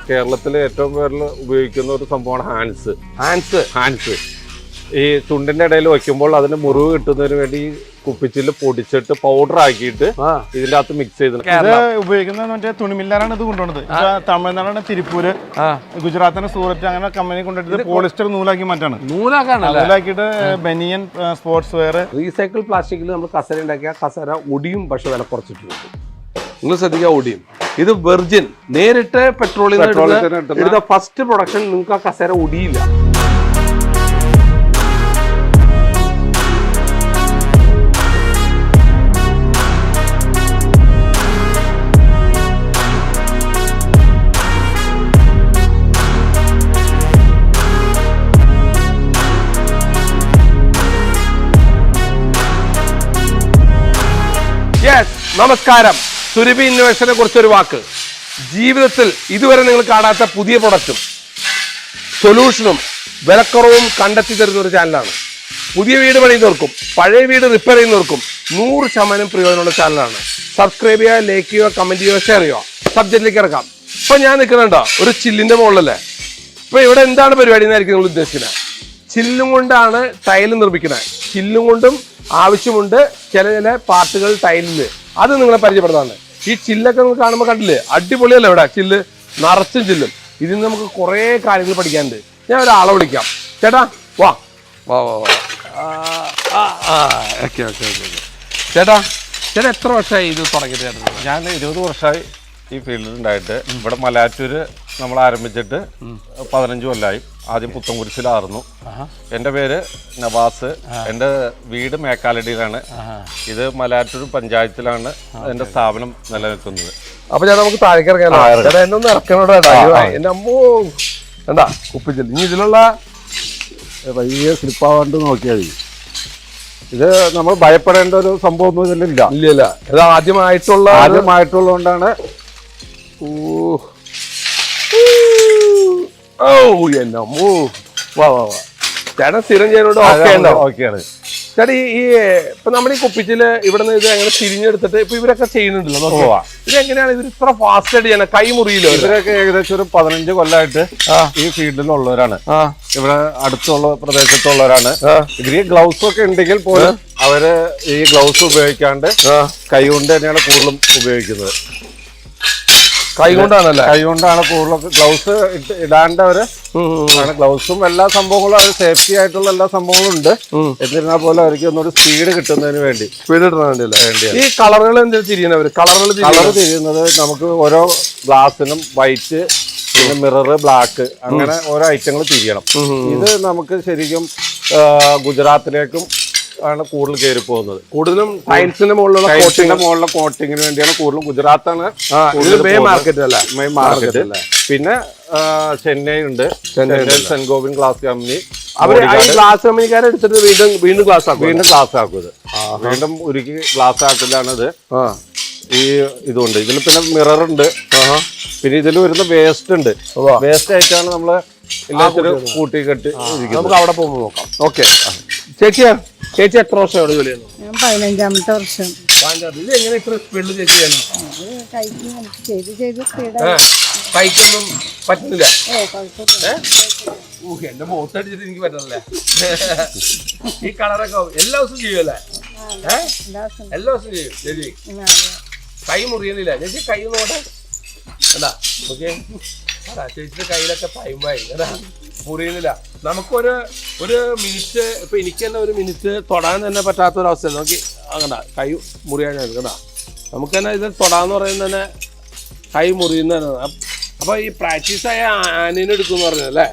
കേരളത്തിൽ ഏറ്റവും കൂടുതൽ ഉപയോഗിക്കുന്ന ഒരു സംഭവമാണ് ഹാൻസ്. ഈ ചുണ്ടിന്റെ ഇടയിൽ വെക്കുമ്പോൾ അതിന് മുറിവ് കിട്ടുന്നതിന് വേണ്ടി ഈ കുപ്പിച്ചില് പൊടിച്ചിട്ട് പൗഡർ ആക്കിയിട്ട് ഇതിന്റെ അകത്ത് മിക്സ് ചെയ്ത് ഉപയോഗിക്കുന്നത് മറ്റേ തുണിമില്ലാരാണ് ഇത് കൊണ്ടുപോകുന്നത്. തമിഴ്നാടാണ് തിരുപ്പൂര്, ഗുജറാത്തിന് സൂററ്റ്, അങ്ങനെ കമ്പനി കൊണ്ടുപോയിട്ട് പോളിസ്റ്റർ നൂലാക്കി മാറ്റാണ്. നൂലാക്കിയിട്ട് ബനിയൻ, സ്പോർട്സ് വെയർ. റീസൈക്കിൾ പ്ലാസ്റ്റിക്കിൽ നമ്മൾ കസര ഉണ്ടാക്കിയ കസര ഒടിയും, പക്ഷെ വില കുറച്ചിട്ട് കിട്ടും. നിങ്ങൾ ശ്രദ്ധിക്കുക, ഒടിയും. ഇത് വെർജിൻ നേരിട്ട് പെട്രോളിൽ എടുത്ത ഫസ്റ്റ് പ്രൊഡക്ഷൻ. നിങ്ങൾക്ക് ആ കസര ഒടിയില്ല. നമസ്കാരം. സുരഭി ഇന്നോവേഷനെ കുറിച്ചൊരു വാക്ക്. ജീവിതത്തിൽ ഇതുവരെ നിങ്ങൾ കാണാത്ത പുതിയ പ്രൊഡക്റ്റും സൊല്യൂഷനും വിലക്കുറവും കണ്ടെത്തി തരുന്ന ഒരു ചാനലാണ്. പുതിയ വീട് പണിയുന്നവർക്കും പഴയ വീട് റിപ്പയർ ചെയ്യുന്നവർക്കും 100% പ്രയോജനമുള്ള ചാനലാണ്. സബ്സ്ക്രൈബ് ചെയ്യുക, ലൈക്ക് ചെയ്യുക, കമന്റ് ചെയ്യുക, ഷെയർ ചെയ്യുക. സബ്ജക്റ്റിലേക്ക് ഇറക്കാം. ഇപ്പൊ ഞാൻ നിൽക്കുന്നുണ്ടോ ഒരു ചില്ലിന്റെ മുകളിലല്ലേ? ഇപ്പൊ ഇവിടെ എന്താണ് പരിപാടി എന്നായിരിക്കും നിങ്ങൾ ഉദ്ദേശിക്കുന്നത്? ചില്ലും കൊണ്ടാണ് ടൈല് നിർമ്മിക്കുന്നത്. ചില്ലും കൊണ്ടും ആവശ്യമുണ്ട് ചില പാർട്ടുകൾ ടൈലില്. അത് നിങ്ങളെ പരിചയപ്പെടുന്നതാണ്. ഈ ചില്ലൊക്കെ നിങ്ങൾ കാണുമ്പോൾ കണ്ടില്ലേ, അടിപൊളിയല്ലേ? ഇവിടെ ചില്ല് നിറച്ചും ചില്ലും. ഇതിൽ നിന്ന് നമുക്ക് കുറേ കാര്യങ്ങൾ പഠിക്കാനുണ്ട്. ഞാൻ ഒരാളെ വിളിക്കാം. ചേട്ടാ വാ വാ വാ വാ. Okay okay okay okay. ചേട്ടാ എത്ര വർഷമായി ഇത് തുടങ്ങിയിട്ട്? ചേട്ടൻ? ഞാൻ 20 വർഷമായി ഈ ഫീൽഡിൽ ഉണ്ടായിട്ട്. ഇവിടെ മലയാറ്റൂര് നമ്മൾ ആരംഭിച്ചിട്ട് 15 കൊല്ലമായി. ആദ്യം പുത്തൻകുരിശിലായിരുന്നു. എൻ്റെ പേര് നവാസ്. എൻ്റെ വീട് മേക്കാലടിയിലാണ്. ഇത് മലയാറ്റൂർ പഞ്ചായത്തിലാണ് എൻ്റെ സ്ഥാപനം നിലനിൽക്കുന്നത്. അപ്പൊ ഞാൻ നമുക്ക് താഴേക്ക് ഇറങ്ങാൻ എന്നൊന്ന് ഇറക്കണോടാ. എന്റെ അമ്മോ എന്താ കുപ്പിച്ചില്ല. ഇനി ഇതിലുള്ള വലിയ സ്ലിപ്പാവാണ്ട് നോക്കിയാൽ മതി. ഇത് നമ്മൾ ഭയപ്പെടേണ്ട ഒരു സംഭവമൊന്നും ഇതിലില്ല. ഇല്ല. ഇത് ആദ്യമായിട്ടുള്ളതുകൊണ്ടാണ്. ചേട്ടൻ സ്ഥിരം ചെയ്യുന്നോണ്ട് ഓക്കെയാണ്. ചേട്ടാ ഈ ഇപ്പൊ നമ്മുടെ ഈ കുപ്പിച്ചില് ഇവിടെ നിന്ന് ഇത് എങ്ങനെ തിരിഞ്ഞെടുത്തിട്ട് ഇപ്പൊ ഇവരൊക്കെ ചെയ്യുന്നുണ്ടല്ലോ നോക്കുവാ, ഇത് എങ്ങനെയാണ് ഇവർ ഇത്ര ഫാസ്റ്റ് ആയിട്ട് ചെയ്യണം? കൈ മുറിയില്ലോ? ഇവരൊക്കെ ഏകദേശം ഒരു 15 കൊല്ലമായിട്ട് ഈ ഫീൽഡിലുള്ളവരാണ്. ഇവിടെ അടുത്തുള്ള പ്രദേശത്തുള്ളവരാണ്. ഇവര് ഈ ഗ്ലൗസ് ഒക്കെ ഉണ്ടെങ്കിൽ പോലും അവര് ഈ ഗ്ലൗസ് ഉപയോഗിക്കാണ്ട് കൈ കൊണ്ട് തന്നെയാണ് കൂടുതലും ഉപയോഗിക്കുന്നത്. കൈ കൊണ്ടാണല്ലേ? കൈ കൊണ്ടാണ് കൂടുതൽ. ഗ്ലൗസ് ഇടാണ്ടവര് ഗ്ലൗസും എല്ലാ സംഭവങ്ങളും അവർ സേഫ്റ്റി ആയിട്ടുള്ള എല്ലാ സംഭവങ്ങളും ഉണ്ട്. എന്നിരുന്നാൽ പോലും അവർക്ക് ഒന്നൊരു സ്പീഡ് കിട്ടുന്നതിന് വേണ്ടി സ്പീഡ് കിട്ടാൻ വേണ്ടിയല്ലേ? ഈ കളറുകൾ എന്തെങ്കിലും തിരിയുന്നവര്? കളർ തിരിയുന്നത് നമുക്ക് ഓരോ ഗ്ലാസിനും വൈറ്റ്, പിന്നെ മിറർ ബ്ലാക്ക്, അങ്ങനെ ഓരോ ഐറ്റങ്ങൾ തിരിയണം. ഇത് നമുക്ക് ശരിക്കും ഗുജറാത്തിലേക്കും ആണ് കൂടുതൽ കയറി പോകുന്നത്. കൂടുതലും ടൈൽസിന്റെ മുകളിലുള്ള കോട്ടിങ്ങിന് വേണ്ടിയാണ് കൂടുതലും. ഗുജറാത്താണ് മെയിൻ മാർക്കറ്റ് അല്ലേ? Main market. പിന്നെ ചെന്നൈ ഉണ്ട്. Saint Govind glass company. അവര് ഗ്ലാസ് കമ്പനിക്കാരെ എടുത്തിട്ട് വീണ്ടും ഗ്ലാസ് ആക്കും. ഇത് വീണ്ടും ഉരുക്കി ഗ്ലാസ് ആക്കലാണിത്. ഈ ഇതുണ്ട്. ഇതിൽ പിന്നെ മിറർ ഉണ്ട്. പിന്നെ ഇതിൽ വരുന്ന വേസ്റ്റ് ഉണ്ട്. വേസ്റ്റ് ആയിട്ടാണ് നമ്മള് കൂട്ടി കെട്ടി. നമുക്ക് അവിടെ പോകുമ്പോൾ നോക്കാം. ഓക്കെ. ചേച്ചി എത്ര വർഷം അവിടെ ജോലി ചെയ്യുന്നു? ഞാൻ 15ാമത്തെ വർഷം. ഇത് എങ്ങനെ ഇത്ര സ്പീഡിൽ ചേച്ചി ചെയ്യണം? കൈക്കൊന്നും പറ്റുന്നില്ല. എന്റെ മുഖത്തടിച്ചിട്ട് എനിക്ക് പറ്റണല്ലേ? ഈ കളറൊക്കെ എല്ലാ ദിവസവും ചെയ്യുമല്ലേ? എല്ലാ ദിവസവും ചെയ്യും ചേച്ചി? കൈ മുറിയുന്നില്ല ചേച്ചി? കൈ നോട്ടെ എന്താ? ഓക്കെ. ചേച്ചിയുടെ കയ്യിലൊക്കെ പയമ്പായി അതാ, മുറിയുന്നില്ല. നമുക്കൊരു മിനിറ്റ്, ഇപ്പൊ എനിക്ക് തന്നെ ഒരു മിനിറ്റ് തൊടാൻ തന്നെ പറ്റാത്തൊരവസ്ഥ നോക്കി. അങ്ങനെ കൈ മുറിയാൻ കേട്ടാ. നമുക്ക് തന്നെ ഇത് തൊടാന്ന് പറയുന്നത് തന്നെ കൈ മുറിയുന്നതാണ്. അപ്പൊ ഈ പ്രാക്ടീസായ ആനേനെ എടുക്കുമെന്ന് പറഞ്ഞല്ലേ?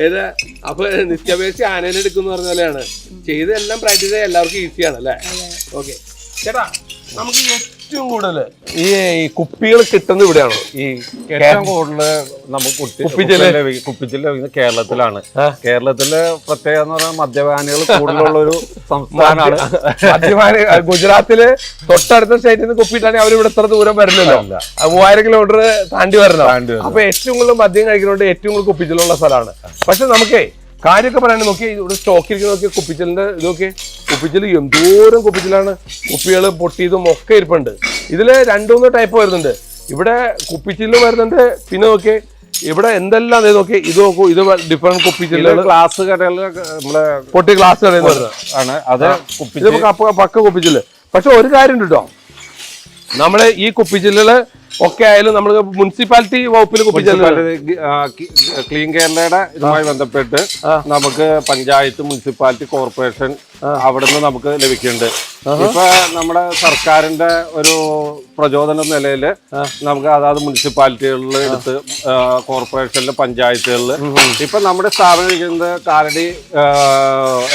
ഏത് അപ്പൊ നിത്യാപേക്ഷ ആനേനെ എടുക്കുമെന്ന് പറഞ്ഞ പോലെയാണ്. ചെയ്തെല്ലാം പ്രാക്ടീസ് ആയ എല്ലാവർക്കും ഈസിയാണ് അല്ലേ? ഓക്കെ. ചേട്ടാ നമുക്ക് ഏറ്റവും കൂടുതൽ ഈ കുപ്പികൾ കിട്ടുന്നത് ഇവിടെയാണോ? ഈ ഏറ്റവും കൂടുതൽ നമുക്ക് കുപ്പിച്ചില് കേരളത്തിലാണ്. കേരളത്തില് പ്രത്യേകത എന്ന് പറഞ്ഞാൽ മദ്യപാനികൾ കൂടുതലുള്ള ഒരു സംസ്ഥാനമാണ്. മദ്യപാനി ഗുജറാത്തില് തൊട്ടടുത്ത സ്റ്റേറ്റിൽ നിന്ന് കുപ്പിയിട്ടാണെങ്കിൽ അവർ ഇവിടെ ഇത്ര ദൂരം വരില്ലല്ലോ. 3000 കിലോമീറ്റർ താണ്ടി വരണം. അപ്പൊ ഏറ്റവും കൂടുതൽ മദ്യം കഴിക്കുന്നതുകൊണ്ട് ഏറ്റവും കൂടുതൽ കുപ്പിച്ചിലുള്ള സ്ഥലമാണ്. പക്ഷെ നമുക്കേ കാര്യമൊക്കെ പറയാൻ നോക്കി ഇവിടെ സ്റ്റോക്കിരിക്കുന്ന നോക്കിയ കുപ്പിച്ചിലിന്റെ ഇതൊക്കെ. കുപ്പിച്ചില് എന്തോരം കുപ്പിച്ചിലാണ്. കുപ്പികൾ പൊട്ടിയതും ഒക്കെ ഇരിപ്പുണ്ട്. ഇതില് 2-3 ടൈപ്പ് വരുന്നുണ്ട്. ഇവിടെ കുപ്പിച്ചില്ല് വരുന്നുണ്ട്. പിന്നെ നോക്കിയേ ഇവിടെ എന്തെല്ലാം നോക്കി ഇത് നോക്കൂ, ഇത് ഡിഫറെന്റ് കുപ്പിച്ചില്ലുകൾ, ഗ്ലാസ് കടകളിൽ നമ്മളെ പൊട്ടി ഗ്ലാസ് കടയിൽ ആണ് അത്. ഇത് പക്ക കുപ്പിച്ചില്ല്. പക്ഷെ ഒരു കാര്യം ഉണ്ട് കേട്ടോ, നമ്മള് ഈ കുപ്പിച്ചില്ലുകള് ഒക്കെ ആയാലും നമ്മൾ മുനിസിപ്പാലിറ്റി വകുപ്പിൽ ക്ലീൻ കേരളയുടെ ഇതുമായി ബന്ധപ്പെട്ട് നമുക്ക് പഞ്ചായത്ത്, മുനിസിപ്പാലിറ്റി, കോർപ്പറേഷൻ അവിടുന്ന് നമുക്ക് ലഭിക്കുന്നുണ്ട്. ഇപ്പൊ നമ്മുടെ സർക്കാരിന്റെ ഒരു പ്രചോദന നിലയില് നമുക്ക് അതായത് മുനിസിപ്പാലിറ്റികളിൽ എടുത്ത് കോർപ്പറേഷനിലെ പഞ്ചായത്തുകളിൽ ഇപ്പൊ നമ്മുടെ സ്ഥാപനം ഇരിക്കുന്നത് കാലടി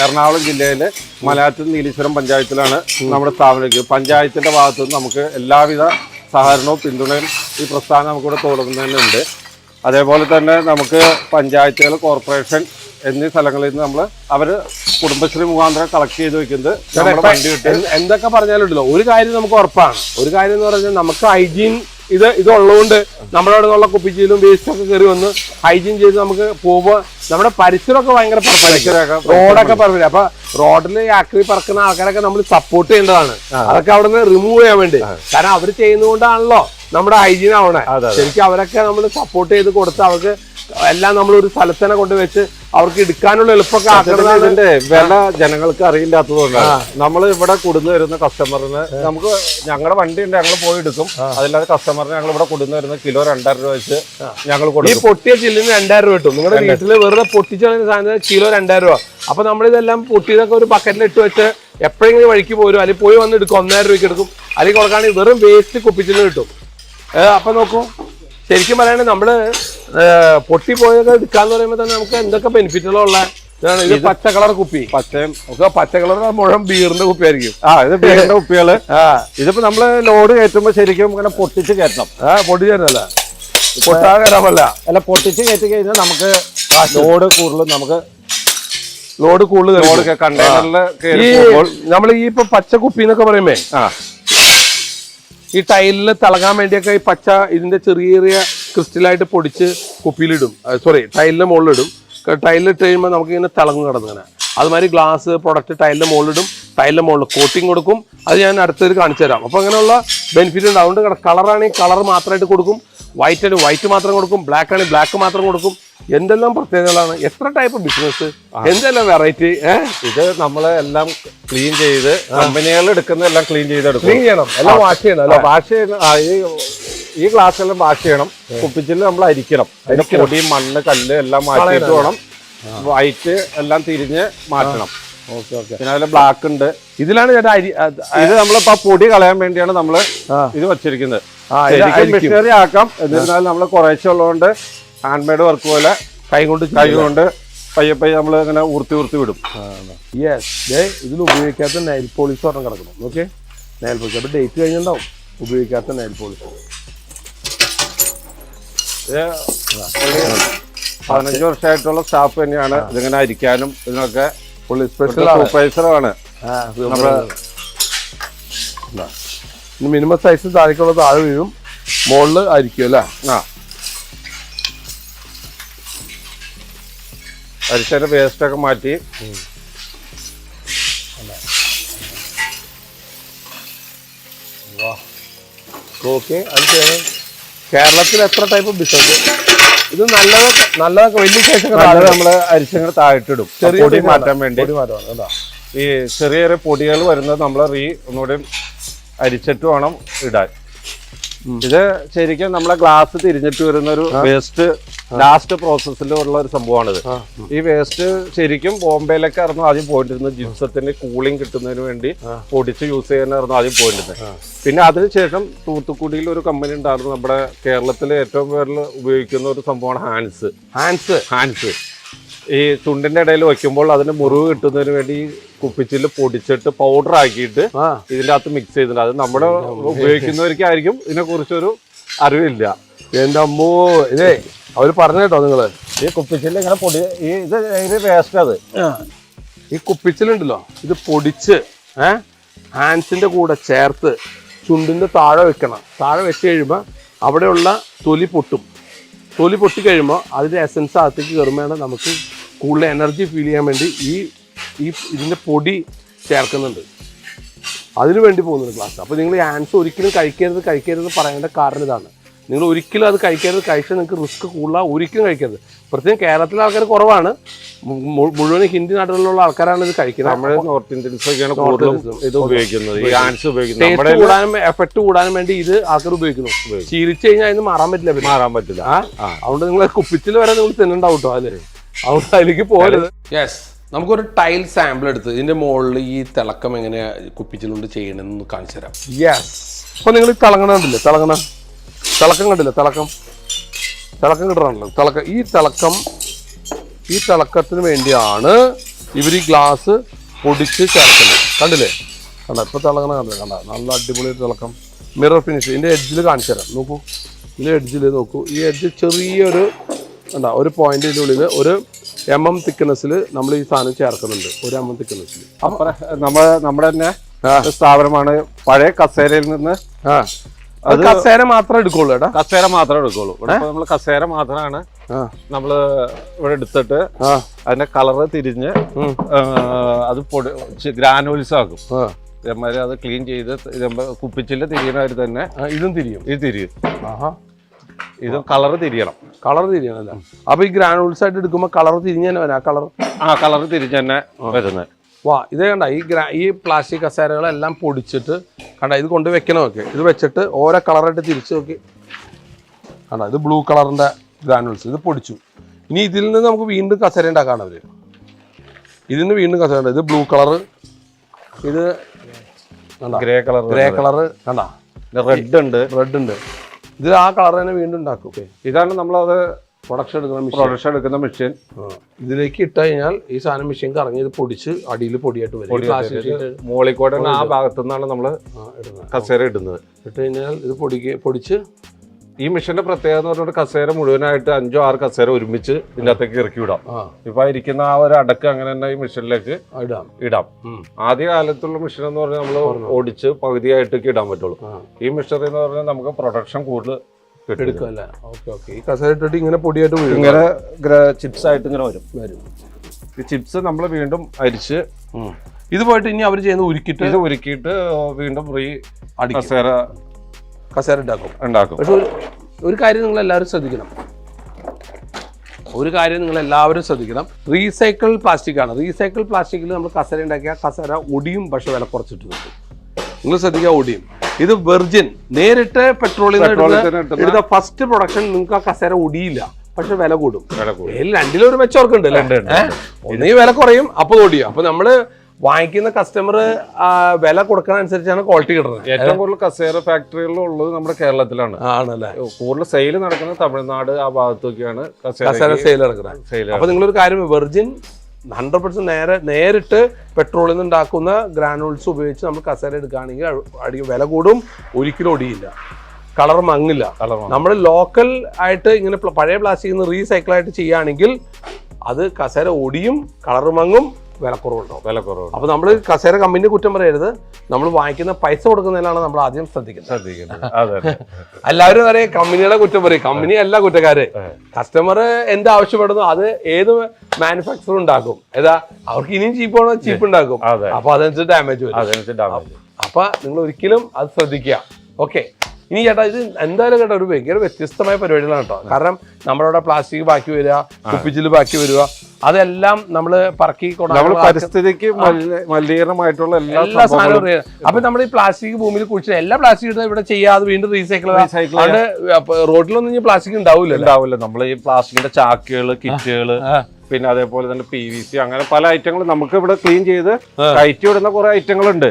എറണാകുളം ജില്ലയിലെ മലയാറ്റൂർ നീലീശ്വരം പഞ്ചായത്തിലാണ് നമ്മുടെ സ്ഥാപനം ഇരിക്കുന്നത്. പഞ്ചായത്തിന്റെ ഭാഗത്തുനിന്ന് നമുക്ക് എല്ലാവിധ സഹകരണവും പിന്തുണയും ഈ പ്രസ്ഥാനം നമുക്കിവിടെ തുടങ്ങുന്നതിനുണ്ട്. അതേപോലെ തന്നെ നമുക്ക് പഞ്ചായത്തുകൾ, കോർപ്പറേഷൻ എന്നീ സ്ഥലങ്ങളിൽ നിന്ന് നമ്മൾ അവര് കുടുംബശ്രീ മുഖാന്തരം കളക്ട് ചെയ്ത് വെക്കുന്നത് നമ്മുടെ വണ്ടി കിട്ടും. എന്തൊക്കെ പറഞ്ഞാലുണ്ടല്ലോ ഒരു കാര്യം നമുക്ക് ഉറപ്പാണ്. ഒരു കാര്യം എന്ന് പറഞ്ഞാൽ നമുക്ക് ഹൈജീൻ ഇത് ഉള്ളതുകൊണ്ട് നമ്മുടെ അവിടെ നിന്നുള്ള കുപ്പിച്ചിലും വേസ്റ്റൊക്കെ കയറി വന്ന് ഹൈജീൻ ചെയ്ത് നമുക്ക് പോകുമ്പോൾ നമ്മുടെ പരിസരമൊക്കെ ഭയങ്കര റോഡൊക്കെ പറമ്പില്ല. അപ്പൊ റോഡിൽ ആക്രി പറക്കുന്ന ആൾക്കാരൊക്കെ നമ്മൾ സപ്പോർട്ട് ചെയ്യേണ്ടതാണ്. അതൊക്കെ അവിടെ നിന്ന് റിമൂവ് ചെയ്യാൻ വേണ്ടി. കാരണം അവർ ചെയ്യുന്നതുകൊണ്ടാണല്ലോ നമ്മുടെ ഹൈജീൻ ആവണേ. ശരിക്കും അവരൊക്കെ നമ്മൾ സപ്പോർട്ട് ചെയ്ത് കൊടുത്ത് അവർക്ക് എല്ലാം നമ്മളൊരു സ്ഥലത്ത് തന്നെ കൊണ്ടുവച്ച് അവർക്ക് എടുക്കാനുള്ള എളുപ്പമൊക്കെ ആക്കുന്നത്. ഇതിന്റെ വില ജനങ്ങൾക്ക് അറിയില്ലാത്തതുകൊണ്ടാണ്. നമ്മൾ ഇവിടെ കൊടുന്നു വരുന്ന കസ്റ്റമറിന് നമുക്ക് ഞങ്ങളുടെ വണ്ടി ഉണ്ട്, ഞങ്ങൾ പോയി എടുക്കും. അതില്ലാതെ കസ്റ്റമറിന് ഞങ്ങൾ ഇവിടെ കൊടുന്നു വരുന്ന കിലോ 2000 രൂപ വെച്ച് ഞങ്ങൾ കൊടുക്കും. ഈ പൊട്ടിയ ചില്ലിന് 2000 രൂപ കിട്ടും. നിങ്ങളുടെ വീട്ടിൽ വെറുതെ പൊട്ടിച്ച സാധനം കിലോ 2000 രൂപ. അപ്പൊ നമ്മളിതെല്ലാം പൊട്ടിയതൊക്കെ ഒരു ബക്കറ്റിൽ ഇട്ട് വെച്ച് എപ്പോഴെങ്കിലും വഴിക്ക് പോരും, അല്ലെങ്കിൽ പോയി വന്ന് എടുക്കും, 1000 രൂപയ്ക്ക് എടുക്കും. അല്ലെങ്കിൽ കൊടുക്കുകയാണെങ്കിൽ വെറും വേസ്റ്റ് കുപ്പിച്ചില്ല് കിട്ടും. അപ്പൊ നോക്കൂ, ശരിക്കും പറയുകയാണെങ്കിൽ നമ്മള് പൊട്ടിപ്പോയൊക്കെ എടുക്കാന്ന് പറയുമ്പോൾ തന്നെ നമുക്ക് എന്തൊക്കെ ബെനിഫിറ്റുകളുള്ള ഇത് പച്ച കളർ കുപ്പി. പച്ച കളർ മുഴുവൻ ബീറിന്റെ കുപ്പിയായിരിക്കും. ഇത് ബീറിന്റെ കുപ്പികള്. ഇതിപ്പോ നമ്മള് ലോഡ് കയറ്റുമ്പോ ശരിക്കും ഇങ്ങനെ പൊട്ടിച്ച് കയറ്റണം. പൊട്ടിച്ചല്ല, പൊട്ടാതെ കയറാമല്ല, അല്ല പൊട്ടിച്ച് കയറ്റി കഴിഞ്ഞാൽ നമുക്ക് ലോഡ് കൂടുതൽ കണ്ടെയ്നറിൽ നമ്മൾ ഈ ഇപ്പൊ പച്ച കുപ്പി എന്നൊക്കെ പറയുമ്പേ ഈ ടൈലിൽ തിളങ്ങാൻ വേണ്ടിയൊക്കെ ഈ പച്ച ഇതിന്റെ ചെറിയ ചെറിയ ക്രിസ്റ്റലായിട്ട് പൊടിച്ച് കുപ്പിയിലിടും. ടൈലിന്റെ മുകളിലിടും. ടൈലിലിട്ട് കഴിയുമ്പോൾ നമുക്ക് ഇങ്ങനെ തിളങ്ങും കിടന്നിങ്ങനെ. അതുമാതിരി ഗ്ലാസ് പ്രൊഡക്റ്റ് ടൈലിന്റെ മുകളിലിടും. ടൈലിന്റെ മുകളിൽ കോട്ടിങ് കൊടുക്കും. അത് ഞാൻ അടുത്തൊരു കാണിച്ചു തരാം. അപ്പൊ അങ്ങനെയുള്ള ബെനിഫിറ്റ് ഉണ്ട്. അതുകൊണ്ട് കളറാണെങ്കിൽ കളർ മാത്രമായിട്ട് കൊടുക്കും, വൈറ്റ് ആണെങ്കിൽ വൈറ്റ് മാത്രം കൊടുക്കും, ബ്ലാക്ക് ആണെങ്കിൽ ബ്ലാക്ക് മാത്രം കൊടുക്കും. എന്തെല്ലാം പ്രത്യേകതകളാണ്, എത്ര ടൈപ്പ് ബിസിനസ്, എന്തെല്ലാം വെറൈറ്റി. ഇത് നമ്മള് എല്ലാം ക്ലീൻ ചെയ്ത് കമ്പനികൾ എടുക്കുന്ന എല്ലാം ക്ലീൻ ചെയ്തെടുക്കും. ക്ലീൻ ചെയ്യണം, എല്ലാം വാഷ് ചെയ്യണം. വാഷ് ചെയ്യണം. ഈ ഗ്ലാസ്സെല്ലാം വാഷ് ചെയ്യണം. കുപ്പിച്ചില് നമ്മൾ അരിക്കണം. അതിന്റെ പൊടി, മണ്ണ്, കല്ല് എല്ലാം മാറ്റിയിട്ട് വേണം. വൈറ്റ് എല്ലാം തിരിഞ്ഞ് മാറ്റണം. പിന്നെ അതിൽ ബ്ലാക്ക് ഉണ്ട്. ഇതിലാണ് ഇത് നമ്മളിപ്പോ പൊടി കളയാൻ വേണ്ടിയാണ് നമ്മള് ഇത് വെച്ചിരിക്കുന്നത്. മെഷീനറി ആക്കാം. എന്നിരുന്നാലും നമ്മള് കുറേശ്ശെ ഉള്ളതുകൊണ്ട് ഹാൻഡ് മെയ്ഡ് വർക്ക് പോലെ കൈ കൊണ്ട് പയ്യെ പയ്യെ നമ്മൾ ഇങ്ങനെ ഊർത്തി വിടും. ഇതിൽ ഉപയോഗിക്കാത്ത നെയിൽ പോളിഷ് ഒരെണ്ണം കിടക്കണം. ഓക്കെ, നെയിൽ പോളിഷ് അപ്പൊ ഡേറ്റ് കഴിഞ്ഞിട്ടുണ്ടാവും. ഉപയോഗിക്കാത്ത നെയിൽ പോളിഷ് 15 വർഷമായിട്ടുള്ള സ്റ്റാഫ് തന്നെയാണ്. ഇതിങ്ങനെ അരിക്കാനും ഇതിനൊക്കെ സ്പെഷ്യൽ സൂപ്പർവൈസറാണ്. മിനിമം സൈസ് താഴേക്കുള്ള താഴെ വീഴും, മുകളിൽ ആയിരിക്കും അല്ലേ? അരിച്ചതിന്റെ വേസ്റ്റ് ഒക്കെ മാറ്റി ഓക്കെ. അത് കേരളത്തിൽ എത്ര ടൈപ്പ് ബിസിനസ്? ഇത് നല്ലതൊക്കെ വലിയ ശേഷം നമ്മള് അരിച്ചങ്ങനെ താഴ്ത്തിടും. പൊടി മാറ്റാൻ വേണ്ടി ഈ ചെറിയ ചെറിയ പൊടികൾ വരുന്നത് നമ്മൾ ഒന്നുകൂടി അരിച്ചിട്ട് വേണം ഇടാൻ. ഇത് ശരിക്കും നമ്മളെ ഗ്ലാസ് തിരിഞ്ഞിട്ട് വരുന്ന ഒരു വേസ്റ്റ് ലാസ്റ്റ് പ്രോസസ്സിൽ ഉള്ള ഒരു സംഭവമാണിത്. ഈ വേസ്റ്റ് ശരിക്കും ബോംബെയിലൊക്കെ ആയിരുന്നു ആദ്യം പോയിട്ടിരുന്നത്. ജിപ്സത്തിന് കൂളിംഗ് കിട്ടുന്നതിന് വേണ്ടി പൊടിച്ച് യൂസ് ചെയ്യാനായിരുന്നു ആദ്യം പോയിട്ടിരുന്നത്. പിന്നെ അതിനുശേഷം തൂത്തുക്കുടിയിൽ ഒരു കമ്പനി ഉണ്ടായിരുന്നു. നമ്മുടെ കേരളത്തിൽ ഏറ്റവും കൂടുതൽ ഉപയോഗിക്കുന്ന ഒരു സംഭവമാണ് ഹാൻഡ്സ്. ഈ ചുണ്ടിന്റെ ഇടയിൽ വെക്കുമ്പോൾ അതിന് മുറിവ് കിട്ടുന്നതിന് വേണ്ടി കുപ്പിച്ചില് പൊടിച്ചിട്ട് പൗഡർ ആക്കിയിട്ട് ഇതിന്റെ അകത്ത് മിക്സ് ചെയ്തിട്ടുണ്ട്. അത് നമ്മുടെ ഉപയോഗിക്കുന്നവർക്കായിരിക്കും ഇതിനെ കുറിച്ചൊരു അറിവില്ല. എന്റെ അമ്മോ, ഇതേ അവര് പറഞ്ഞു കേട്ടോ നിങ്ങള്. ഈ കുപ്പിച്ചില് ഇങ്ങനെ പൊടി ഇത് വേസ്റ്റ്. അത് ഈ കുപ്പിച്ചിലുണ്ടല്ലോ, ഇത് പൊടിച്ച് ഹാൻഡ്സിന്റെ കൂടെ ചേർത്ത് ചുണ്ടിന്റെ താഴെ വെക്കണം. താഴെ വെച്ച് കഴിയുമ്പോൾ അവിടെയുള്ള തൊലി പൊട്ടിക്കഴിയുമ്പോൾ അതിന്റെ എസൻസ് അകത്തേക്ക് കയറുമ്പോഴാണ് നമുക്ക് കൂടുതൽ എനർജി ഫീൽ ചെയ്യാൻ വേണ്ടി ഇതിന്റെ പൊടി ചേർക്കുന്നുണ്ട്. അതിനു വേണ്ടി പോകുന്നുണ്ട് ക്ലാസ്. അപ്പോൾ നിങ്ങൾ ഹാൻഡ്സ് ഒരിക്കലും കഴിക്കരുത് പറയേണ്ട കാരണം ഇതാണ്. നിങ്ങൾ ഒരിക്കലും അത് കഴിക്കരുത്. കഴിച്ചാൽ നിങ്ങൾക്ക് റിസ്ക് കൂടുതല, ഒരിക്കലും കഴിക്കരുത്. പ്രത്യേകം കേരളത്തിലെ ആൾക്കാർ കുറവാണ്, മുഴുവൻ ഹിന്ദി നാടുകളിലുള്ള ആൾക്കാരാണ് ഇത് കഴിക്കുന്നത്. നമ്മുടെ നോർത്ത് ഇന്ത്യൻസ് ഒക്കെയാണ് കൂടുതലും ഇത് ഉപയോഗിക്കുന്നത്, ഈ ആൻസ് ഉപയോഗിക്കുന്നത്. ടേസ്റ്റ് കൂടാനും എഫക്ട് കൂടാനും വേണ്ടി ഇത് ആൾക്കാർ ഉപയോഗിക്കുന്നു. ശീലിച്ചു കഴിഞ്ഞാൽ അതിന് മാറാൻ പറ്റില്ല. അതുകൊണ്ട് നിങ്ങൾ കുപ്പിച്ചിൽ വരെ നിങ്ങൾ തിന്നണ്ടാവും കേട്ടോ. അതുകൊണ്ട് അതിലേക്ക് പോകരുത്. യെസ്, നമുക്കൊരു ടൈൽ സാമ്പിൾ എടുത്ത് ഇതിന്റെ മുകളിൽ ഈ തിളക്കം എങ്ങനെ കുപ്പിച്ചിലുകൊണ്ട് ചെയ്യണമെന്ന് കാണിച്ചു തരാം. യെസ്, അപ്പൊ നിങ്ങൾ ഈ തിളക്കം കണ്ടില്ലേ? തിളക്കം കിട്ടണല്ലോ. ഈ തിളക്കത്തിന് വേണ്ടിയാണ് ഇവർ ഈ ഗ്ലാസ് പൊടിച്ച് ചേർക്കുന്നത്. കണ്ടില്ലേ? ഇപ്പൊ തിളങ്ങണ കണ്ട നല്ല അടിപൊളി തിളക്കം. മിറർ ഫിനിഷ് ഇതിന്റെ എഡ്ജിൽ കാണിച്ചു തരാം. നോക്കൂ, ഇതിന്റെ എഡ്ജിൽ നോക്കൂ. ഈ എഡ്ജ് ചെറിയൊരു ഒരു പോയിന്റിന്റെ ഉള്ളിൽ ഒരു mm തിക്നെസ്സിൽ നമ്മൾ ഈ സാധനം ചേർക്കുന്നുണ്ട്. ഒരു mm തിക്നെസ്സിൽ. നമ്മുടെ തന്നെ സ്ഥാപനമാണ്. പഴയ കസേരയിൽ നിന്ന് അത് കസേര മാത്രമേ എടുക്കുള്ളൂ. കസേര മാത്രമേ എടുക്കുള്ളൂ. ഇവിടെ നമ്മള് കസേര മാത്രമാണ് നമ്മള് ഇവിടെ എടുത്തിട്ട് അതിന്റെ കളറ് തിരിഞ്ഞ് അത് ഗ്രാനുവൽസ് ആക്കും. ഇതേമാതിരി അത് ക്ലീൻ ചെയ്ത് കുപ്പിച്ചില് തിരിയണവര് തന്നെ ഇതും തിരിയും. ഇത് കളറ് തിരിയണം. അല്ലേ? അപ്പൊ ഈ ഗ്രാനുവൽസ് ആയിട്ട് എടുക്കുമ്പോ കളർ തിരിഞ്ഞു തന്നെ വരാം. കളറ് തിരിഞ്ഞ് തന്നെ വരുന്നത്. വാ, ഇതേ കണ്ട ഈ പ്ലാസ്റ്റിക് കസേരകളെല്ലാം പൊടിച്ചിട്ട് കണ്ട ഇത് കൊണ്ട് വെക്കണമൊക്കെ. ഇത് വെച്ചിട്ട് ഓരോ കളറായിട്ട് തിരിച്ചു നോക്കി. കണ്ട ഇത് ബ്ലൂ കളറിന്റെ ഗ്രാനുവൽസ്, ഇത് പൊടിച്ചു. ഇനി ഇതിൽ നിന്ന് നമുക്ക് വീണ്ടും കസേര ഉണ്ടാക്കാണ് അവര്. ഇതിൽ നിന്ന് വീണ്ടും കസേര. ഇത് ബ്ലൂ കളറ്, ഇത് ഗ്രേ കളറ്, കണ്ട റെഡ് ഉണ്ട്. ഇത് ആ കളർ തന്നെ വീണ്ടും ഉണ്ടാക്കും. ഇതാണ് നമ്മളത് പ്രൊഡക്ഷൻ എടുക്കുന്ന മെഷീൻ. ഇതിലേക്ക് ഇട്ട് കഴിഞ്ഞാൽ ഈ സാധനം മെഷീൻ കറങ്ങി ഇത് പൊടിച്ച് അടിയിൽ പൊടിയായിട്ട് വരും. മോളിക്കോടെ ആ ഭാഗത്തു നിന്നാണ് നമ്മള് കസേര ഇടുന്നത്. ഇട്ട് കഴിഞ്ഞാൽ ഇത് പൊടിച്ച് ഈ മെഷീന്റെ പ്രത്യേകത എന്ന് പറഞ്ഞാൽ കസേര മുഴുവനായിട്ട് 5-6 കസേര ഒരുമിച്ച് ഇതിന്റെ അകത്തേക്ക് ഇറക്കി വിടാം. ഇപ്പൊ ഇരിക്കുന്ന ആ ഒരു അടക്ക് അങ്ങനെ തന്നെ ഈ മെഷീനിലേക്ക് ഇടാം. ആദ്യ കാലത്തുള്ള മെഷീൻ എന്ന് പറഞ്ഞാൽ നമ്മൾ ഓടിച്ച് പകുതിയായിട്ടൊക്കെ ഇടാൻ പറ്റുള്ളൂ. ഈ മെഷീൻ എന്ന് പറഞ്ഞാൽ നമുക്ക് പ്രൊഡക്ഷൻ കൂടുതൽ എടുക്കല്ലേ? ഈ കസേര ഇട്ടിട്ട് ഇങ്ങനെ പൊടിയായിട്ട് ഇങ്ങനെ ചിപ്സ് ആയിട്ട് ഇങ്ങനെ വരും. ഈ ചിപ്സ് നമ്മൾ വീണ്ടും അരിച്ച് ഇത് പോയിട്ട് ഇനി അവർ ചെയ്യുന്ന ഉരുക്കിയിട്ട് വീണ്ടും കസേര ഉണ്ടാക്കും. പക്ഷെ ഒരു കാര്യം നിങ്ങൾ എല്ലാവരും ശ്രദ്ധിക്കണം. റീസൈക്കിൾ പ്ലാസ്റ്റിക് ആണ്. റീസൈക്കിൾ പ്ലാസ്റ്റിക്കിൽ നമ്മൾ കസേര ഉണ്ടാക്കിയാൽ കസേര ഒടിയും, പക്ഷെ വില കുറച്ചിട്ട് കിട്ടും. നിങ്ങൾ ശ്രദ്ധിക്കുക, ഒടിയും. ഇത് വെർജിൻ നേരിട്ട് പെട്രോളിൽ എടുത്ത ഫസ്റ്റ് പ്രൊഡക്ഷൻ നിങ്ങൾക്ക് ആ കസേര ഒടിയില്ല, പക്ഷെ വില കൂടും. രണ്ടിലും ഒരു മെച്ചോർക്കുണ്ട്. ഒന്നീ വില കുറയും, അപ്പൊ ഓടിയും. അപ്പൊ നമ്മള് വാങ്ങിക്കുന്ന കസ്റ്റമർ വില കൊടുക്കുന്ന അനുസരിച്ചാണ് ക്വാളിറ്റി കിട്ടുന്നത്. ഏറ്റവും കൂടുതൽ കസേര ഫാക്ടറികളുള്ളത് നമ്മുടെ കേരളത്തിലാണ്. ആണല്ലേ? കൂടുതൽ സെയിൽ നടക്കുന്നത് തമിഴ്നാട് ആ ഭാഗത്തൊക്കെയാണ് കസേര സെയിൽ നടക്കുന്നത്. അപ്പൊ നിങ്ങളൊരു കാര്യം, വെർജിൻ 100% നേരിട്ട് പെട്രോളിൽ നിന്ന് ഉണ്ടാക്കുന്ന ഗ്രാനുവൽസ് ഉപയോഗിച്ച് നമ്മൾ കസേര എടുക്കുകയാണെങ്കിൽ വില കൂടും, ഒരിക്കലും ഒടിയില്ല, കളർ മങ്ങില്ല. നമ്മൾ ലോക്കൽ ആയിട്ട് ഇങ്ങനെ പഴയ പ്ലാസ്റ്റിക്കിൽ നിന്ന് റീസൈക്കിൾ ആയിട്ട് ചെയ്യുകയാണെങ്കിൽ അത് കസേര ഒടിയും, കളർ മങ്ങും, വില കുറവുണ്ടാവും. അപ്പൊ നമ്മൾ കസേര കമ്പനിയെ കുറ്റം പറയരുത്, നമ്മൾ വാങ്ങിക്കുന്ന പൈസ കൊടുക്കുന്നതിലാണ് നമ്മൾ ആദ്യം ശ്രദ്ധിക്കുന്നത്. എല്ലാവരും അറിയാം കമ്പനികളെ കുറ്റം പറയും. കമ്പനി അല്ല കുറ്റക്കാര്. കസ്റ്റമർ എന്ത് ആവശ്യപ്പെടുന്നു അത് ഏത് മാനുഫാക്ചർ ഉണ്ടാക്കും. അവർക്ക് ഇനിയും ചീപ്പ് ഉണ്ടാക്കും. അപ്പൊ അതനുസരിച്ച് ഡാമേജ് വരും. അപ്പൊ നിങ്ങൾ ഒരിക്കലും അത് ശ്രദ്ധിക്കുക. ഓക്കെ, ഇനി ചേട്ടാ ഇത് എന്തായാലും കേട്ടോ ഒരു ഭയങ്കര വ്യത്യസ്തമായ പരിപാടികളാണ് കേട്ടോ. കാരണം നമ്മളവിടെ പ്ലാസ്റ്റിക് ബാക്കി വരിക, കുപ്പിച്ചില് ബാക്കി വരിക, അതെല്ലാം നമ്മള് പറക്കി പരിസ്ഥിതിക്ക് മലിനീകരണമായിട്ടുള്ള എല്ലാ സാധനവും. അപ്പൊ നമ്മൾ ഈ പ്ലാസ്റ്റിക് ഭൂമിയിൽ കുഴിച്ച എല്ലാ പ്ലാസ്റ്റിക് ഇവിടെ ചെയ്യാതെ വീണ്ടും റീസൈക്കിൾ റോഡിലൊന്നും ഈ പ്ലാസ്റ്റിക് ഉണ്ടാവില്ല. നമ്മൾ ഈ പ്ലാസ്റ്റിക്കിന്റെ ചാക്കുകള്, കിറ്റുകള്, പിന്നെ അതേപോലെ തന്നെ PVC, അങ്ങനെ പല ഐറ്റങ്ങളും നമുക്ക് ഇവിടെ ക്ലീൻ ചെയ്ത് കയറ്റി വിടുന്ന കുറെ ഐറ്റങ്ങളുണ്ട്.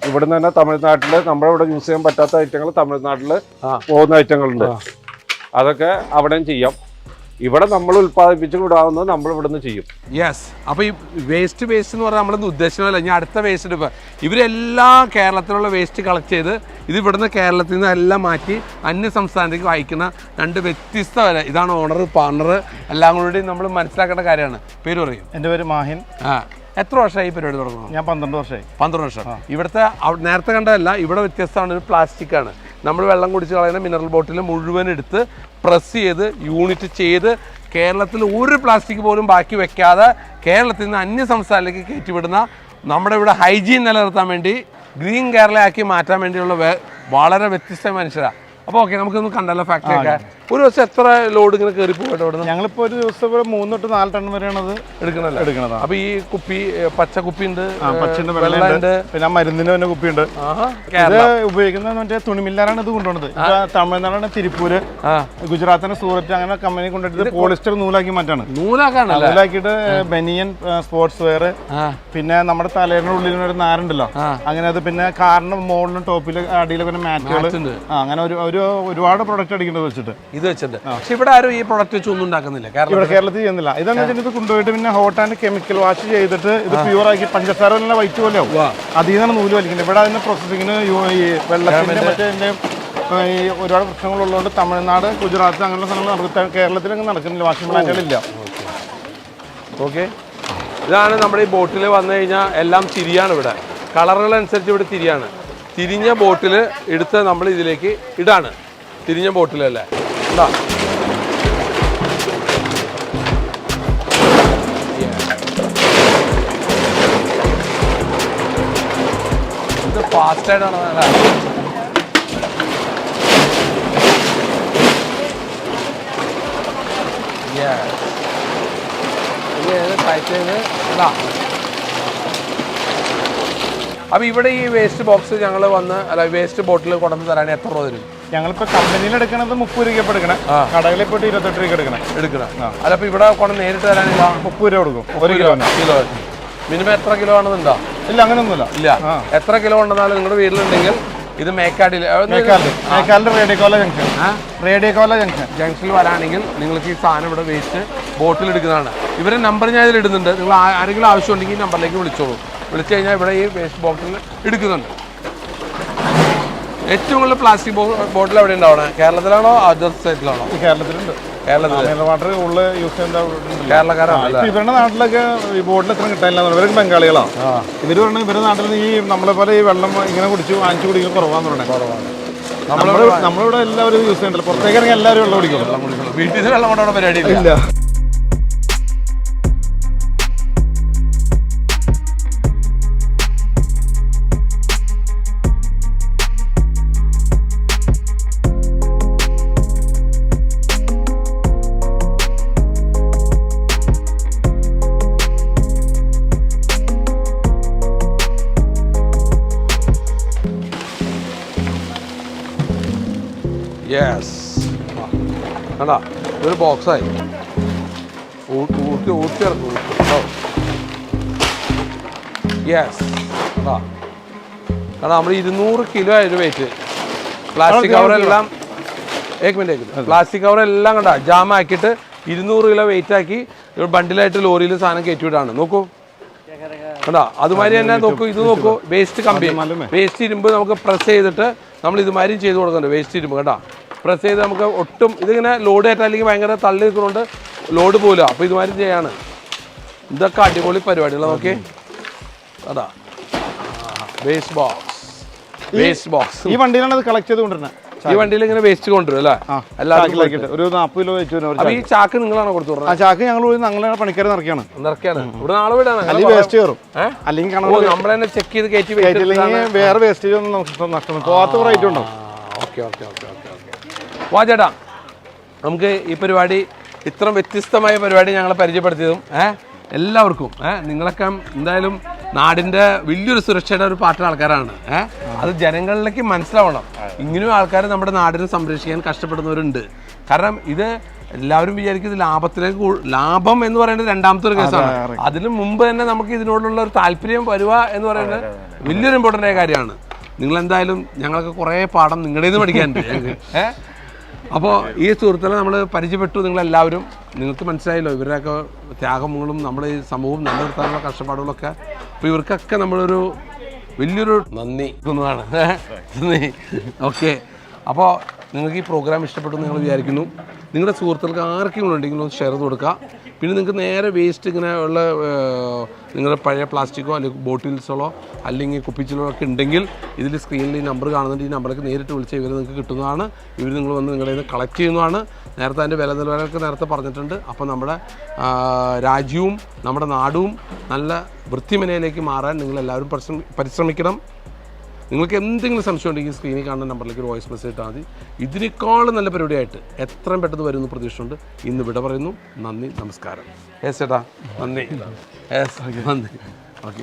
ഇവിടെ നിന്ന് തന്നെ തമിഴ്നാട്ടില് നമ്മുടെ ഇവിടെ യൂസ് ചെയ്യാൻ പറ്റാത്ത ഐറ്റങ്ങൾ തമിഴ്നാട്ടില് പോകുന്ന ഐറ്റങ്ങളുണ്ട്. അതൊക്കെ അവിടെയും ചെയ്യാം. ഇവിടെ നമ്മൾ ഉത്പാദിപ്പിച്ച് വിടാവുന്നത് നമ്മൾ ഇവിടുന്ന് ചെയ്യും. യെസ്. അപ്പോൾ ഈ വേസ്റ്റ് എന്ന് പറഞ്ഞാൽ നമ്മളൊന്നും ഉദ്ദേശിച്ചതല്ല. ഞാൻ അടുത്ത വേസ്റ്റ് ഇപ്പോൾ ഇവരെല്ലാം കേരളത്തിലുള്ള വേസ്റ്റ് കളക്ട് ചെയ്ത് ഇത് ഇവിടുന്ന് കേരളത്തിൽ നിന്ന് എല്ലാം മാറ്റി അന്യ സംസ്ഥാനത്തേക്ക് അയക്കുന്ന രണ്ട് വ്യത്യസ്ത വില. ഇതാണ് ഓണർ, പാർട്ണർ, എല്ലാം കൂടി നമ്മൾ മനസ്സിലാക്കേണ്ട കാര്യമാണ്. പേര് പറയും. എൻ്റെ പേര് മാഹിൻ. എത്ര വർഷമായി പരിപാടി തുടങ്ങുന്നത്? ഞാൻ 12 വർഷമായി. 12 വർഷം. ഇവിടുത്തെ നേരത്തെ കണ്ടതല്ല, ഇവിടെ വ്യത്യസ്തമാണ്. ഒരു പ്ലാസ്റ്റിക്കാണ്. നമ്മൾ വെള്ളം കുടിച്ച് കളയുന്ന മിനറൽ ബോട്ടിൽ മുഴുവൻ എടുത്ത് പ്രസ് ചെയ്ത് യൂണിറ്റ് ചെയ്ത് കേരളത്തിൽ ഒരു പ്ലാസ്റ്റിക് പോലും ബാക്കി വെക്കാതെ കേരളത്തിൽ നിന്ന് അന്യ സംസ്ഥാനത്തേക്ക് കയറ്റിവിടുന്ന, നമ്മുടെ ഇവിടെ ഹൈജീൻ നിലനിർത്താൻ വേണ്ടി ഗ്രീൻ കേരളയാക്കി മാറ്റാൻ വേണ്ടിയുള്ള വളരെ വ്യത്യസ്ത മനുഷ്യരാണ്. അപ്പോൾ ഓക്കെ നമുക്കൊന്ന് കണ്ടല്ലോ ഫാക്ടറി ഒക്കെ. ഒരു ദിവസം എത്ര ലോഡ് ഇങ്ങനെ കയറി പോയിട്ട് അവിടെ? ഞങ്ങളിപ്പോൾ ഒരു ദിവസം 3 തൊട്ട് 4 ടൺ വരെയാണ് അത് എടുക്കണത്. അപ്പൊ ഈ കുപ്പി പച്ച കുപ്പി ഉണ്ട്, പച്ചുണ്ട്, വെള്ളമുണ്ട്, പിന്നെ മരുന്നിന് തന്നെ കുപ്പിയുണ്ട്. ഇത് ഉപയോഗിക്കുന്നത് മറ്റേ തുണിമില്ലാരാണ് ഇത് കൊണ്ടുപോകുന്നത്. ഇപ്പൊ തമിഴ്നാടാണ് തിരുപ്പൂര്, ഗുജറാത്തിന് സൂററ്റ് അങ്ങനെ കമ്പനി കൊണ്ടുപോയിട്ട് പോളിസ്റ്റർ നൂലാക്കി മാറ്റാണ്. നൂലാക്കിയിട്ട് ബനിയൻ, സ്പോർട്സ് വെയർ, പിന്നെ നമ്മുടെ തലേന്റെ ഉള്ളിൽ ഒരു നാരുണ്ടല്ലോ അങ്ങനെ അത്, പിന്നെ കാറിന് മുകളിലും ടോപ്പിലും അടിയിലൊക്കെ മാറ്റുകൾ, അങ്ങനെ ഒരുപാട് പ്രൊഡക്റ്റ് അടിക്കേണ്ടത് വെച്ചിട്ട് ഇത് വെച്ചിട്ട്. പക്ഷെ ഇവിടെ ആരും ഈ പ്രൊഡക്റ്റ് വെച്ച് ഒന്നും ഉണ്ടാക്കുന്നില്ല, ഇവിടെ കേരളത്തിൽ ചെയ്യുന്നില്ല. ഇതെന്ന് വെച്ചാൽ ഇത് കൊണ്ടുപോയിട്ട് പിന്നെ ഹോട്ട് ആൻഡ് കെമിക്കൽ വാഷ് ചെയ്തിട്ട് ഇത് പ്യൂർ ആക്കി പഞ്ചസാര തന്നെ വൈറ്റ് പോലെ ആവും. അതിൽ നിന്നാണ് നൂല് വലിക്കുന്നത്. ഇവിടെ അതിന്റെ പ്രോസസ്സിങ്ങിന് ഈ വെള്ളത്തിന്റെ മറ്റേ ഈ ഒരുപാട് പ്രശ്നങ്ങളുള്ളതുകൊണ്ട് തമിഴ്നാട്, ഗുജറാത്ത് അങ്ങനെയുള്ള സ്ഥലങ്ങൾ കേരളത്തിലൊന്നും നടക്കുന്നില്ല, വാഷിംഗ് പ്ലാന്റുകളില്ല. ഓക്കെ, ഇതാണ് നമ്മുടെ ഈ ബോട്ടിൽ വന്നു കഴിഞ്ഞാൽ എല്ലാം തിരിയാണ്. ഇവിടെ കളറുകൾ അനുസരിച്ച് ഇവിടെ തിരിയാണ്. തിരിഞ്ഞ ബോട്ടിൽ എടുത്ത് നമ്മൾ ഇതിലേക്ക് ഇടാണ്. തിരിഞ്ഞ ബോട്ടിലല്ലേ എന്താ ഇത് ഫാസ്റ്റായിട്ടാണ് അല്ലേ? ടൈറ്റ് ചെയ്ത് ഇതാ. അപ്പൊ ഇവിടെ ഈ വേസ്റ്റ് ബോക്സ് ഞങ്ങൾ വന്ന് അല്ല വേസ്റ്റ് ബോട്ടിൽ കൊണ്ടുവന്ന് തരാൻ എത്ര രൂപ തരും? ഞങ്ങളിപ്പോ കമ്പനിയിൽ എടുക്കണത് 30 രൂപ എടുക്കണം, കടകളിൽ പോയിട്ട് 28 രൂപ എടുക്കണം. അല്ല അപ്പൊ ഇവിടെ കൊണ്ട് നേരിട്ട് തരാനില്ല 30 രൂപ കൊടുക്കും 1 കിലോ. മിനിമം എത്ര കിലോ ആണെന്നുണ്ടോ? ഇല്ല, അങ്ങനെയൊന്നുമില്ല. ഇല്ല, എത്ര കിലോ ഉണ്ടെന്നാലും നിങ്ങളുടെ വീട്ടിലുണ്ടെങ്കിൽ ഇത് മേക്കാടിൽ റേഡിയോകോല ജംഗ്ഷനിൽ വരാണെങ്കിൽ നിങ്ങൾക്ക് ഈ സാധനം ഇവിടെ വേസ്റ്റ് ബോട്ടിൽ എടുക്കുന്നതാണ്. ഇവരെ നമ്പർ ഞാൻ ഇതിൽ ഇടുന്നുണ്ട്. നിങ്ങൾ ആരെങ്കിലും ആവശ്യമുണ്ടെങ്കിൽ ഈ നമ്പറിലേക്ക് വിളിച്ചോളൂ. വിളിച്ചു കഴിഞ്ഞാൽ ഇവിടെ ഈ വേസ്റ്റ് ബോട്ടിൽ എടുക്കുന്നുണ്ട്. ഏറ്റവും കൂടുതൽ പ്ലാസ്റ്റിക് ബോട്ടിൽ എവിടെ ഉണ്ടാവണേ? കേരളത്തിലാണോ അതർ സ്റ്റേറ്റിലാണോ? കേരളത്തിലുണ്ട്. വാട്ടർ കൂടുതൽ യൂസ് ചെയ്യുന്ന കേരളക്കാരാണ്. ഇവരുടെ നാട്ടിലൊക്കെ ഈ ബോട്ടിൽ എത്ര കിട്ടാനില്ല. ഇവരൊക്കെ ബംഗാളികളാണ്. ഇവര് പറഞ്ഞാൽ ഇവരുടെ നാട്ടിൽ ഈ നമ്മളെ പോലെ ഈ വെള്ളം ഇങ്ങനെ വാങ്ങിച്ചു കുടിക്കുന്നത് കുറവാന്ന് പറഞ്ഞത്. നമ്മളിവിടെ എല്ലാവരും യൂസ് ചെയ്യണ്ടല്ലോ. പുറത്തേക്ക് ഇറങ്ങി എല്ലാവരും വെള്ളം കുടിക്കും. വീട്ടിൽ നിന്ന് വെള്ളം കൊണ്ടോടെ പരിപാടി ഇല്ല. യെസ്, കണ്ടാ ഇതൊരു ബോക്സായി ഊട്ടി ഇറക്കും. യെസ്, കണ്ടാ കാരണം നമ്മൾ 200 കിലോ ആയിരുന്നു വെയിറ്റ്. പ്ലാസ്റ്റിക് കവറെല്ലാം പ്ലാസ്റ്റിക് കവറെല്ലാം കണ്ടാ ജാം ആക്കിയിട്ട് 200 കിലോ വെയിറ്റ് ആക്കി ബണ്ടിലായിട്ട് ലോറിയിൽ സാധനം കയറ്റിവിടാണ്. നോക്കൂ കണ്ടാ. അതുമാതിരി തന്നെ നോക്കൂ, ഇത് നോക്കൂ, വേസ്റ്റ് കമ്പി, വേസ്റ്റ് ഇരുമ്പ് നമുക്ക് പ്രസ് ചെയ്തിട്ട് നമ്മൾ ഇതുമാതിരി ചെയ്ത് കൊടുക്കുന്നുണ്ട്. വേസ്റ്റ് ഇരുമ്പ് കേട്ടോ പ്രസ് ചെയ്ത് നമുക്ക് ഒട്ടും ഇതിങ്ങനെ ലോഡ് ആയിട്ട് അല്ലെങ്കിൽ ഭയങ്കര തള്ളി നിൽക്കുന്നുണ്ട് ലോഡ് പോലും. അപ്പോൾ ഇതുമാതിരി ചെയ്യാണ്. ഇതൊക്കെ അടിപൊളി പരിപാടികളാണ്. നോക്കി അതാ വേസ്റ്റ് ബോക്സ്. ഈ വണ്ടിയിലാണ് അത് കളക്ട് ചെയ്ത് കൊണ്ടുവരുന്നത്. ഈ വണ്ടിയിൽ ഇങ്ങനെ വേസ്റ്റ് കൊണ്ടുവരും അല്ലേ? എല്ലാവർക്കും ഒരു 40 കിലോ വെച്ച്. അപ്പൊ ഈ ചാക്ക് നിങ്ങളാണോ കൊടുത്തു വിടുന്നത്? ആ ചാക്ക് ഞങ്ങൾ പണിക്കാർ നിറയ്ക്കാണ്. ഇവിടെ നാളെ വിടാണ്. അല്ലെങ്കിൽ വേസ്റ്റ് കയറും, അല്ലെങ്കിൽ നമ്മൾ തന്നെ ചെക്ക് ചെയ്ത് കയറ്റി വേറെ വേസ്റ്റേജ് ഒന്നും നഷ്ടം പോകാത്ത റേറ്റ് ഉണ്ടാവും. Okay okay okay okay okay. വാ ചേട്ടാ, നമുക്ക് ഈ പരിപാടി ഇത്ര വ്യത്യസ്തമായ പരിപാടി ഞങ്ങളെ പരിചയപ്പെടുത്തിയതും എല്ലാവർക്കും നിങ്ങളൊക്കെ എന്തായാലും നാടിൻ്റെ വലിയൊരു സുരക്ഷയുടെ ഒരു പാർട്ടി ആൾക്കാരാണ്. അത് ജനങ്ങളിലേക്ക് മനസ്സിലാവണം. ഇങ്ങനെയും ആൾക്കാർ നമ്മുടെ നാടിനെ സംരക്ഷിക്കാൻ കഷ്ടപ്പെടുന്നവരുണ്ട്. കാരണം ഇത് എല്ലാവരും വിചാരിക്കുന്നത് ലാഭം എന്ന് പറയുന്നത് രണ്ടാമത്തെ ഒരു കേസാണ്. അതിന് മുമ്പ് തന്നെ നമുക്ക് ഇതിനോടുള്ള ഒരു താല്പര്യം വരിക എന്ന് പറയുന്നത് വലിയൊരു ഇമ്പോർട്ടൻ്റ് ആയ കാര്യമാണ്. നിങ്ങളെന്തായാലും ഞങ്ങൾക്ക് കുറേ പാഠം നിങ്ങളുടെ നിന്ന് പഠിക്കാനുണ്ട്. അപ്പോൾ ഈ സുഹൃത്തുക്കളെ നമ്മൾ പരിചയപ്പെട്ടു. നിങ്ങളെല്ലാവരും നിങ്ങൾക്ക് മനസ്സിലായല്ലോ ഇവരുടെയൊക്കെ ത്യാഗങ്ങളും നമ്മുടെ ഈ സമൂഹം നിലനിർത്താനുള്ള കഷ്ടപ്പാടുകളൊക്കെ. അപ്പോൾ ഇവർക്കൊക്കെ നമ്മളൊരു വലിയൊരു നന്ദി തോന്നുന്നതാണ്. ഓക്കെ, അപ്പോൾ നിങ്ങൾക്ക് ഈ പ്രോഗ്രാം ഇഷ്ടപ്പെട്ടു നിങ്ങൾ വിചാരിക്കുന്നു. നിങ്ങളുടെ സുഹൃത്തുക്കൾക്ക് ആർക്കെങ്കിലും ഉണ്ടെങ്കിലും ഒന്ന് ഷെയർ ചെയ്ത് കൊടുക്കുക. പിന്നെ നിങ്ങൾക്ക് നേരെ വേസ്റ്റ് ഇങ്ങനെ ഉള്ള നിങ്ങളുടെ പഴയ പ്ലാസ്റ്റിക്കോ അല്ലെങ്കിൽ ബോട്ടിൽസുകളോ അല്ലെങ്കിൽ കുപ്പിച്ചിലോ ഒക്കെ ഉണ്ടെങ്കിൽ ഇതിൽ സ്ക്രീനിൽ ഈ നമ്പർ കാണുന്നുണ്ട്. ഈ നമ്പറിലേക്ക് നേരിട്ട് വിളിച്ച് ഇവർ നിങ്ങൾക്ക് കിട്ടുന്നതാണ്. ഇവർ നിങ്ങൾ വന്ന് നിങ്ങളുടെ നിന്ന് കളക്ട് ചെയ്യുന്നതാണ്. നേരത്തെ അതിൻ്റെ വില നിലവാരമൊക്കെ നേരത്തെ പറഞ്ഞിട്ടുണ്ട്. അപ്പോൾ നമ്മുടെ രാജ്യവും നമ്മുടെ നാടും നല്ല വൃത്തിമനയിലേക്ക് മാറാൻ നിങ്ങളെല്ലാവരും പരിശ്രമിക്കണം. നിങ്ങൾക്ക് എന്തെങ്കിലും സംശയം ഉണ്ടെങ്കിൽ സ്ക്രീനിൽ കാണുന്ന നമ്പറിലേക്ക് ഒരു വോയിസ് മെസ്സേജ് ഇട്ടാൽ മതി. ഇതിനേക്കാളും നല്ല പരിപാടിയായിട്ട് എത്രയും പെട്ടെന്ന് വരുമെന്ന് പ്രതീക്ഷയുണ്ട്. ഇന്ന് വിട പറയുന്നു. നന്ദി, നമസ്കാരം. ചേട്ടാ നന്ദി. നന്ദി. ഓക്കെ.